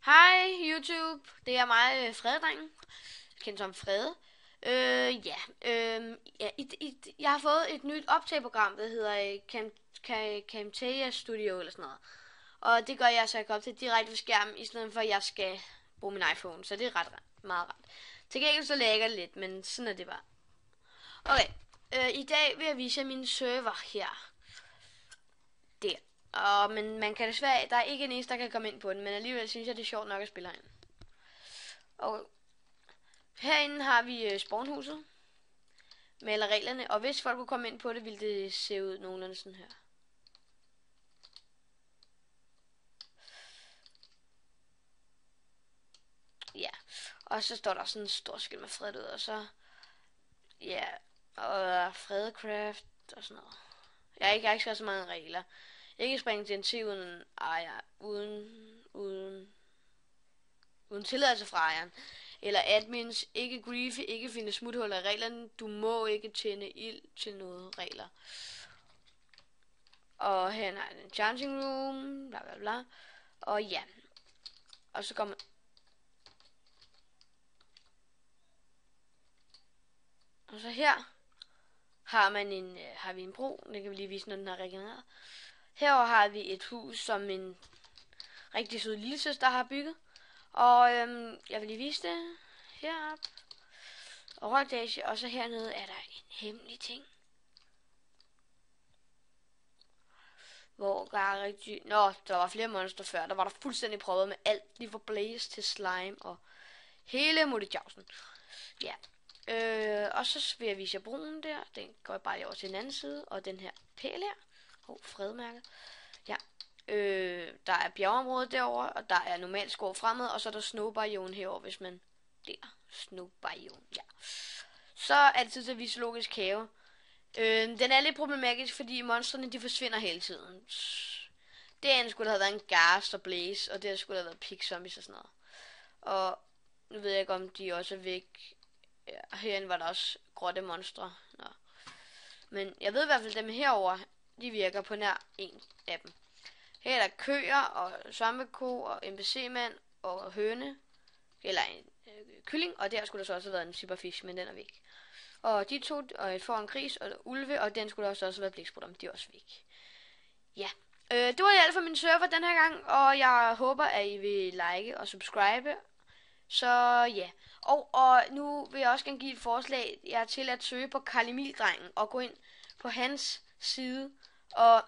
Hej YouTube, det er mig, Frededrengen, kendt som Frede. Jeg har fået et nyt optageprogram, der hedder Camtasia Studio eller sådan noget. Og det gør jeg, så jeg kan optage direkte på skærmen, i stedet for at jeg skal bruge min iPhone. Så det er meget rart. Til gengæld så lægger det lidt, men sådan er det bare. Okay, i dag vil jeg vise jer min server her. Der. Men man kan desværre, der er ikke en eneste, der kan komme ind på den, men alligevel synes jeg, det er sjovt nok at spille herinde. Og herinde har vi spawnhuset med alle reglerne, og hvis folk kunne komme ind på det, ville det se ud nogenlunde sådan her. Ja, og så står der sådan en stor skilt med Fred ud, og så, ja, og Fredecraft og sådan noget. Jeg har ikke skrevet så mange regler. Ikke springe til en T uden tilladelse fra ejeren. Eller admins, ikke griefe, ikke finde smuthuller i reglerne. Du må ikke tænde ild til noget regler. Og her er en charging room, bla bla bla. Og ja. Og så kommer og så her har vi en bro. Det kan vi lige vise, når den er regenereret. Herover har vi et hus, som en rigtig sød lillesøster har bygget. Og jeg vil lige vise det heroppe. Og røgdage, og så hernede er der en hemmelig ting. Hvor der er rigtig... der var flere monster før. Der var der fuldstændig prøvet med alt. Lige fra Blaze til Slime og hele Muttejausen. Ja. Og så vil jeg vise jer broen der. Den går bare over til den anden side. Og den her pæl her. Fredmærket. Ja. Der er bjergeområdet derovre, og der er normalt skov fremad, og så er der snowbiome herovre, hvis man... Der. Snowbiome, ja. Så er det tid til at vise zoologisk have. Den er lidt problematisk, fordi monstrene, de forsvinder hele tiden. Derinde skulle der have været en Ghast og Blaze, og der skulle der have været pig zombies og sådan noget. Og nu ved jeg ikke, om de også er væk. Ja, herinde var der også grotte monstre. Nå. Men jeg ved i hvert fald, dem herover, de virker på nær en af dem. Her er der køer og svampeko og NPC-mand og høne. Eller en kylling, og der skulle der så også have været en superfish, men den er væk. Og de to, og et får en gris og ulve, og den skulle der også have været blæksprutter, men de er også væk. Ja, det var alt for min server den her gang, og jeg håber, at I vil like og subscribe. Så ja, og nu vil jeg også gerne give et forslag. Jeg er til at søge på Karl Emil-drengen og gå ind på hans side og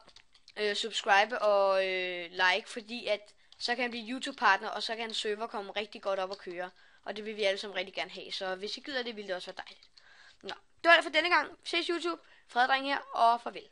subscribe og like, fordi at så kan han blive YouTube-partner, og så kan hans server komme rigtig godt op og køre. Og det vil vi alle sammen rigtig gerne have, så hvis I gider det, ville det også være dejligt. Nå, det var alt for denne gang. Ses YouTube. Frededreng her, og farvel.